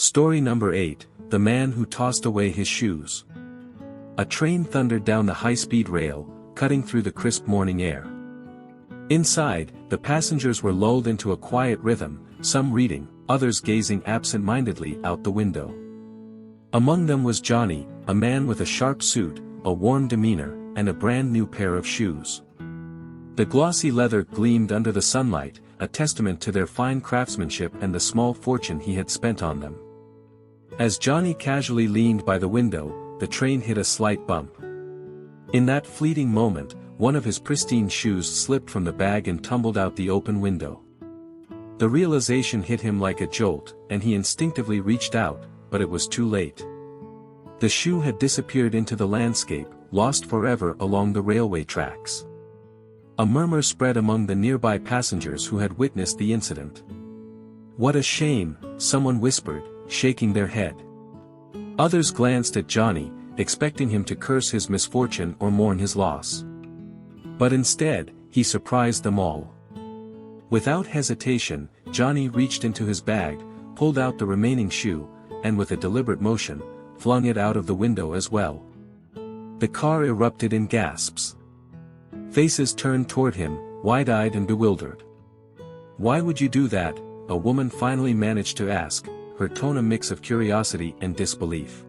Story number 8, The Man Who Tossed Away His Shoes. A train thundered down the high-speed rail, cutting through the crisp morning air. Inside, the passengers were lulled into a quiet rhythm, some reading, others gazing absent-mindedly out the window. Among them was Johnny, a man with a sharp suit, a warm demeanor, and a brand-new pair of shoes. The glossy leather gleamed under the sunlight, a testament to their fine craftsmanship and the small fortune he had spent on them. As Johnny casually leaned by the window, the train hit a slight bump. In that fleeting moment, one of his pristine shoes slipped from the bag and tumbled out the open window. The realization hit him like a jolt, and he instinctively reached out, but it was too late. The shoe had disappeared into the landscape, lost forever along the railway tracks. A murmur spread among the nearby passengers who had witnessed the incident. "What a shame," someone whispered, shaking their head. Others glanced at Johnny, expecting him to curse his misfortune or mourn his loss. But instead, he surprised them all. Without hesitation, Johnny reached into his bag, pulled out the remaining shoe, and with a deliberate motion, flung it out of the window as well. The car erupted in gasps. Faces turned toward him, wide-eyed and bewildered. "Why would you do that?" a woman finally managed to ask, her tone a mix of curiosity and disbelief.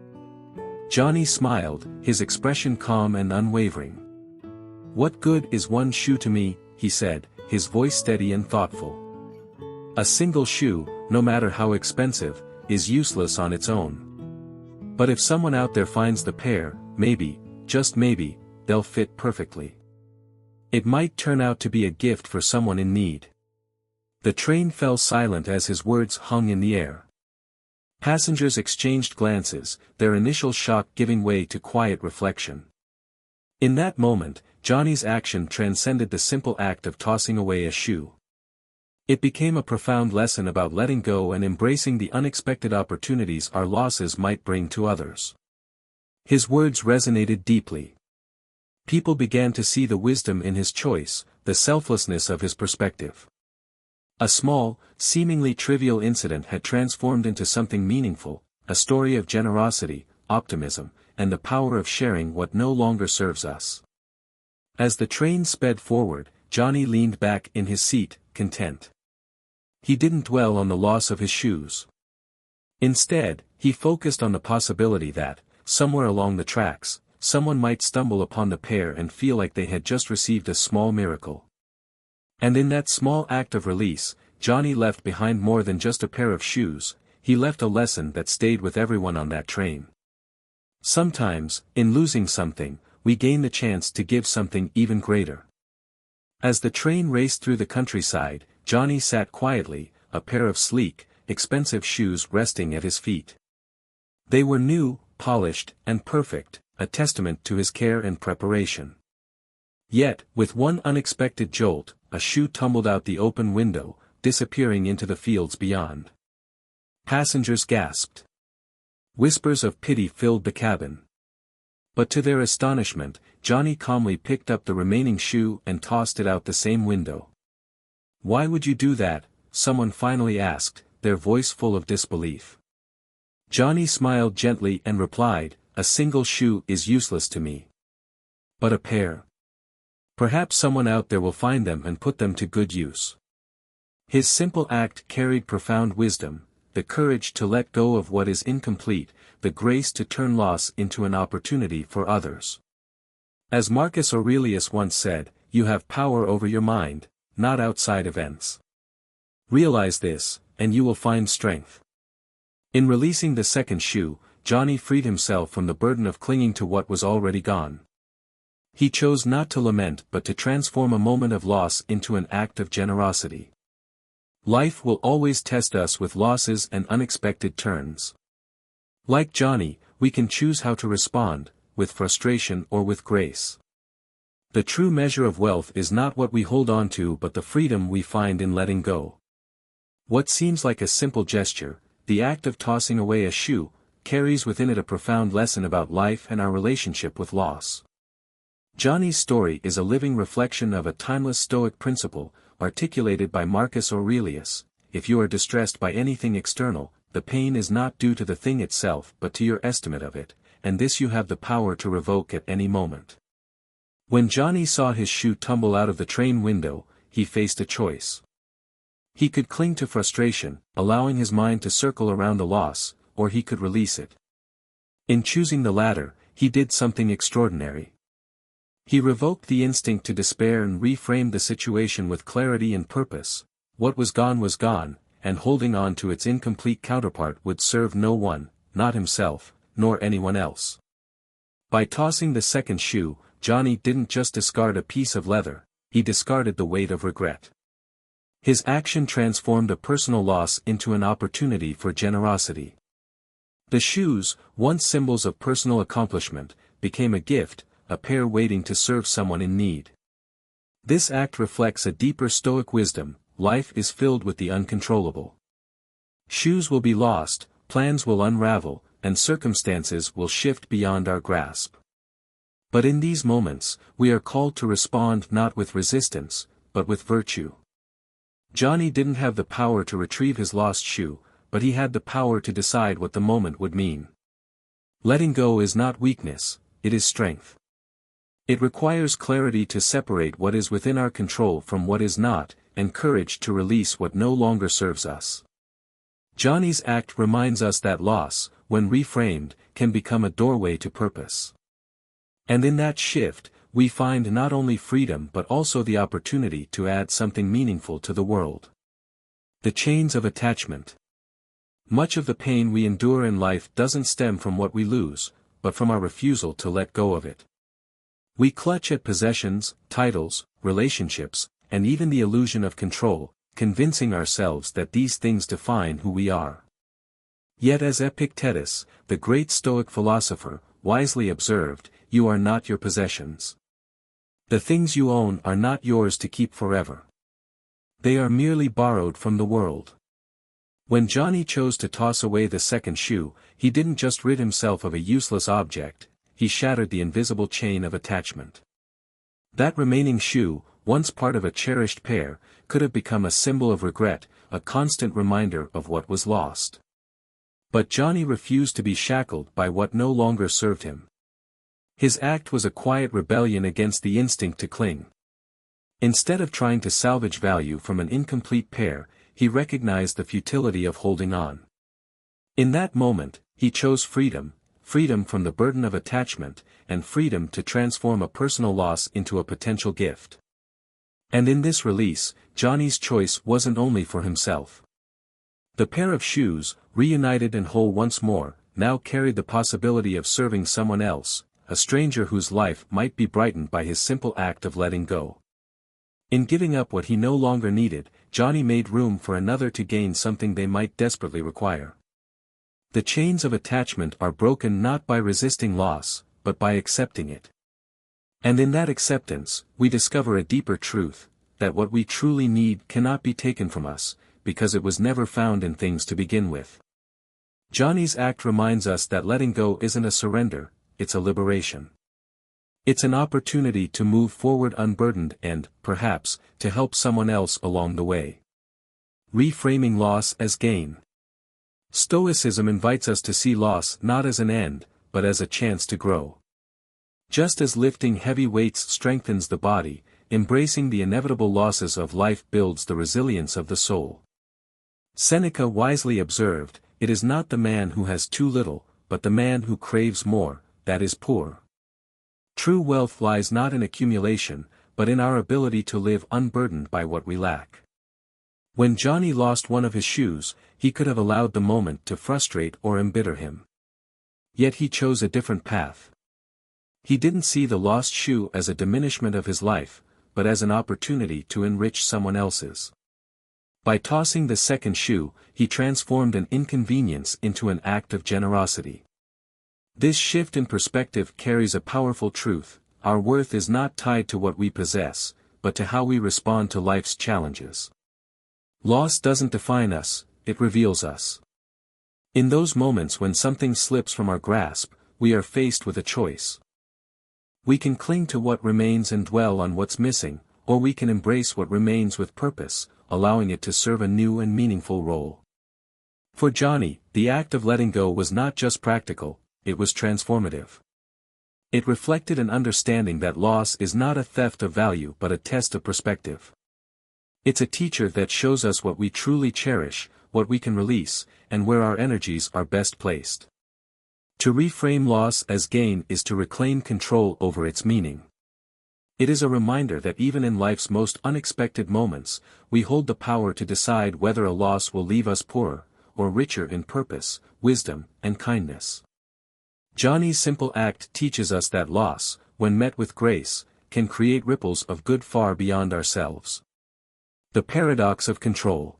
Johnny smiled, his expression calm and unwavering. "What good is one shoe to me?" he said, his voice steady and thoughtful. "A single shoe, no matter how expensive, is useless on its own. But if someone out there finds the pair, maybe, just maybe, they'll fit perfectly. It might turn out to be a gift for someone in need." The train fell silent as his words hung in the air. Passengers exchanged glances, their initial shock giving way to quiet reflection. In that moment, Johnny's action transcended the simple act of tossing away a shoe. It became a profound lesson about letting go and embracing the unexpected opportunities our losses might bring to others. His words resonated deeply. People began to see the wisdom in his choice, the selflessness of his perspective. A small, seemingly trivial incident had transformed into something meaningful, a story of generosity, optimism, and the power of sharing what no longer serves us. As the train sped forward, Johnny leaned back in his seat, content. He didn't dwell on the loss of his shoes. Instead, he focused on the possibility that, somewhere along the tracks, someone might stumble upon the pair and feel like they had just received a small miracle. And in that small act of release, Johnny left behind more than just a pair of shoes, he left a lesson that stayed with everyone on that train. Sometimes, in losing something, we gain the chance to give something even greater. As the train raced through the countryside, Johnny sat quietly, a pair of sleek, expensive shoes resting at his feet. They were new, polished, and perfect, a testament to his care and preparation. Yet, with one unexpected jolt, a shoe tumbled out the open window, disappearing into the fields beyond. Passengers gasped. Whispers of pity filled the cabin. But to their astonishment, Johnny calmly picked up the remaining shoe and tossed it out the same window. "Why would you do that?" someone finally asked, their voice full of disbelief. Johnny smiled gently and replied, "A single shoe is useless to me. But a pair. Perhaps someone out there will find them and put them to good use." His simple act carried profound wisdom, the courage to let go of what is incomplete, the grace to turn loss into an opportunity for others. As Marcus Aurelius once said, "You have power over your mind, not outside events. Realize this, and you will find strength." In releasing the second shoe, Johnny freed himself from the burden of clinging to what was already gone. He chose not to lament but to transform a moment of loss into an act of generosity. Life will always test us with losses and unexpected turns. Like Johnny, we can choose how to respond, with frustration or with grace. The true measure of wealth is not what we hold on to but the freedom we find in letting go. What seems like a simple gesture, the act of tossing away a shoe, carries within it a profound lesson about life and our relationship with loss. Johnny's story is a living reflection of a timeless Stoic principle, articulated by Marcus Aurelius: if you are distressed by anything external, the pain is not due to the thing itself but to your estimate of it, and this you have the power to revoke at any moment. When Johnny saw his shoe tumble out of the train window, he faced a choice. He could cling to frustration, allowing his mind to circle around the loss, or he could release it. In choosing the latter, he did something extraordinary. He revoked the instinct to despair and reframed the situation with clarity and purpose. What was gone, and holding on to its incomplete counterpart would serve no one, not himself, nor anyone else. By tossing the second shoe, Johnny didn't just discard a piece of leather, he discarded the weight of regret. His action transformed a personal loss into an opportunity for generosity. The shoes, once symbols of personal accomplishment, became a gift, a pair waiting to serve someone in need. This act reflects a deeper Stoic wisdom: life is filled with the uncontrollable. Shoes will be lost, plans will unravel, and circumstances will shift beyond our grasp. But in these moments, we are called to respond not with resistance, but with virtue. Johnny didn't have the power to retrieve his lost shoe, but he had the power to decide what the moment would mean. Letting go is not weakness, it is strength. It requires clarity to separate what is within our control from what is not, and courage to release what no longer serves us. Johnny's act reminds us that loss, when reframed, can become a doorway to purpose. And in that shift, we find not only freedom but also the opportunity to add something meaningful to the world. The chains of attachment. Much of the pain we endure in life doesn't stem from what we lose, but from our refusal to let go of it. We clutch at possessions, titles, relationships, and even the illusion of control, convincing ourselves that these things define who we are. Yet as Epictetus, the great Stoic philosopher, wisely observed, you are not your possessions. The things you own are not yours to keep forever. They are merely borrowed from the world. When Johnny chose to toss away the second shoe, he didn't just rid himself of a useless object, he shattered the invisible chain of attachment. That remaining shoe, once part of a cherished pair, could have become a symbol of regret, a constant reminder of what was lost. But Johnny refused to be shackled by what no longer served him. His act was a quiet rebellion against the instinct to cling. Instead of trying to salvage value from an incomplete pair, he recognized the futility of holding on. In that moment, he chose freedom, freedom from the burden of attachment, and freedom to transform a personal loss into a potential gift. And in this release, Johnny's choice wasn't only for himself. The pair of shoes, reunited and whole once more, now carried the possibility of serving someone else, a stranger whose life might be brightened by his simple act of letting go. In giving up what he no longer needed, Johnny made room for another to gain something they might desperately require. The chains of attachment are broken not by resisting loss, but by accepting it. And in that acceptance, we discover a deeper truth, that what we truly need cannot be taken from us, because it was never found in things to begin with. Johnny's act reminds us that letting go isn't a surrender, it's a liberation. It's an opportunity to move forward unburdened and, perhaps, to help someone else along the way. Reframing loss as gain. Stoicism invites us to see loss not as an end, but as a chance to grow. Just as lifting heavy weights strengthens the body, embracing the inevitable losses of life builds the resilience of the soul. Seneca wisely observed, "It is not the man who has too little, but the man who craves more, that is poor." True wealth lies not in accumulation, but in our ability to live unburdened by what we lack. When Johnny lost one of his shoes, he could have allowed the moment to frustrate or embitter him. Yet he chose a different path. He didn't see the lost shoe as a diminishment of his life, but as an opportunity to enrich someone else's. By tossing the second shoe, he transformed an inconvenience into an act of generosity. This shift in perspective carries a powerful truth: our worth is not tied to what we possess, but to how we respond to life's challenges. Loss doesn't define us, it reveals us. In those moments when something slips from our grasp, we are faced with a choice. We can cling to what remains and dwell on what's missing, or we can embrace what remains with purpose, allowing it to serve a new and meaningful role. For Johnny, the act of letting go was not just practical, it was transformative. It reflected an understanding that loss is not a theft of value but a test of perspective. It's a teacher that shows us what we truly cherish, what we can release, and where our energies are best placed. To reframe loss as gain is to reclaim control over its meaning. It is a reminder that even in life's most unexpected moments, we hold the power to decide whether a loss will leave us poorer, or richer in purpose, wisdom, and kindness. Johnny's simple act teaches us that loss, when met with grace, can create ripples of good far beyond ourselves. The paradox of control.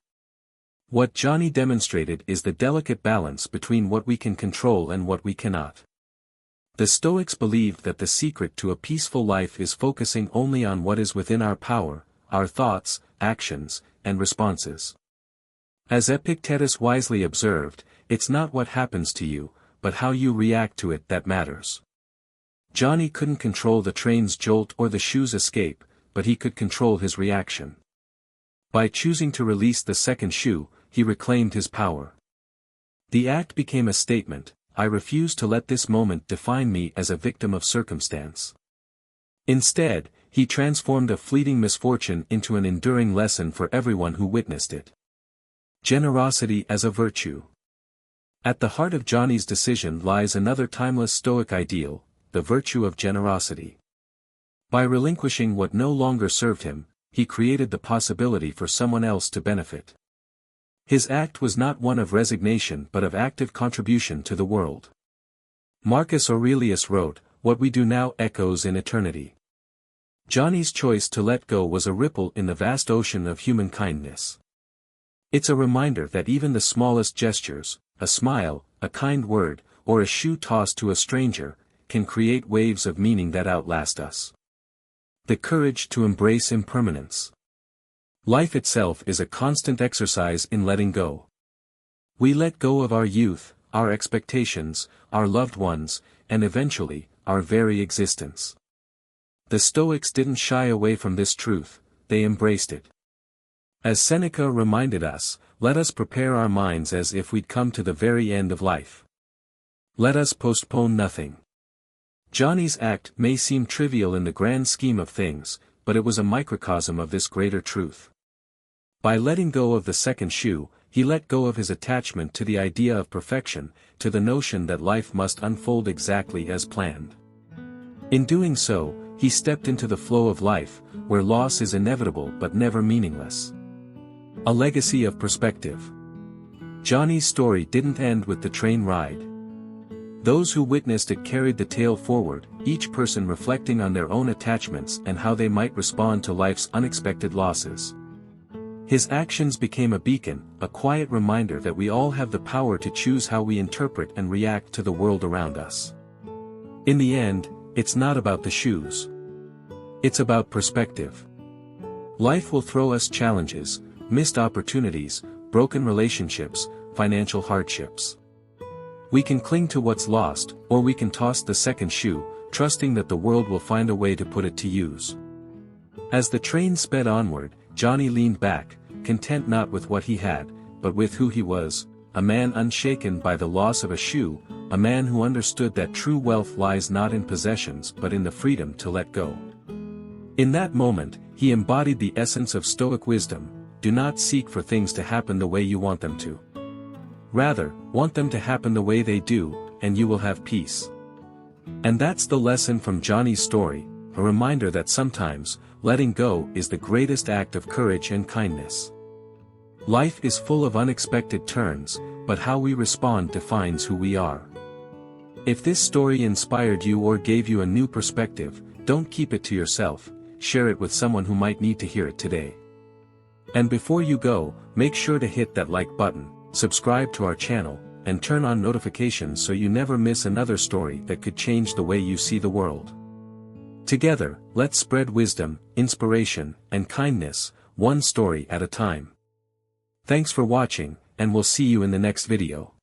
What Johnny demonstrated is the delicate balance between what we can control and what we cannot. The Stoics believed that the secret to a peaceful life is focusing only on what is within our power, our thoughts, actions, and responses. As Epictetus wisely observed, it's not what happens to you, but how you react to it that matters. Johnny couldn't control the train's jolt or the shoe's escape, but he could control his reaction. By choosing to release the second shoe, he reclaimed his power. The act became a statement: I refuse to let this moment define me as a victim of circumstance. Instead, he transformed a fleeting misfortune into an enduring lesson for everyone who witnessed it. Generosity as a virtue. At the heart of Johnny's decision lies another timeless Stoic ideal, the virtue of generosity. By relinquishing what no longer served him, he created the possibility for someone else to benefit. His act was not one of resignation but of active contribution to the world. Marcus Aurelius wrote, "What we do now echoes in eternity." Johnny's choice to let go was a ripple in the vast ocean of human kindness. It's a reminder that even the smallest gestures, a smile, a kind word, or a shoe tossed to a stranger, can create waves of meaning that outlast us. The courage to embrace impermanence. Life itself is a constant exercise in letting go. We let go of our youth, our expectations, our loved ones, and eventually, our very existence. The Stoics didn't shy away from this truth, they embraced it. As Seneca reminded us, let us prepare our minds as if we'd come to the very end of life. Let us postpone nothing. Johnny's act may seem trivial in the grand scheme of things, but it was a microcosm of this greater truth. By letting go of the second shoe, he let go of his attachment to the idea of perfection, to the notion that life must unfold exactly as planned. In doing so, he stepped into the flow of life, where loss is inevitable but never meaningless. A legacy of perspective. Johnny's story didn't end with the train ride. Those who witnessed it carried the tale forward, each person reflecting on their own attachments and how they might respond to life's unexpected losses. His actions became a beacon, a quiet reminder that we all have the power to choose how we interpret and react to the world around us. In the end, it's not about the shoes. It's about perspective. Life will throw us challenges, missed opportunities, broken relationships, financial hardships. We can cling to what's lost, or we can toss the second shoe, trusting that the world will find a way to put it to use. As the train sped onward, Johnny leaned back, content not with what he had, but with who he was, a man unshaken by the loss of a shoe, a man who understood that true wealth lies not in possessions but in the freedom to let go. In that moment, he embodied the essence of Stoic wisdom: do not seek for things to happen the way you want them to. Rather, want them to happen the way they do, and you will have peace. And that's the lesson from Johnny's story, a reminder that sometimes, letting go is the greatest act of courage and kindness. Life is full of unexpected turns, but how we respond defines who we are. If this story inspired you or gave you a new perspective, don't keep it to yourself, share it with someone who might need to hear it today. And before you go, make sure to hit that like button, subscribe to our channel, and turn on notifications so you never miss another story that could change the way you see the world. Together, let's spread wisdom, inspiration, and kindness, one story at a time. Thanks for watching, and we'll see you in the next video.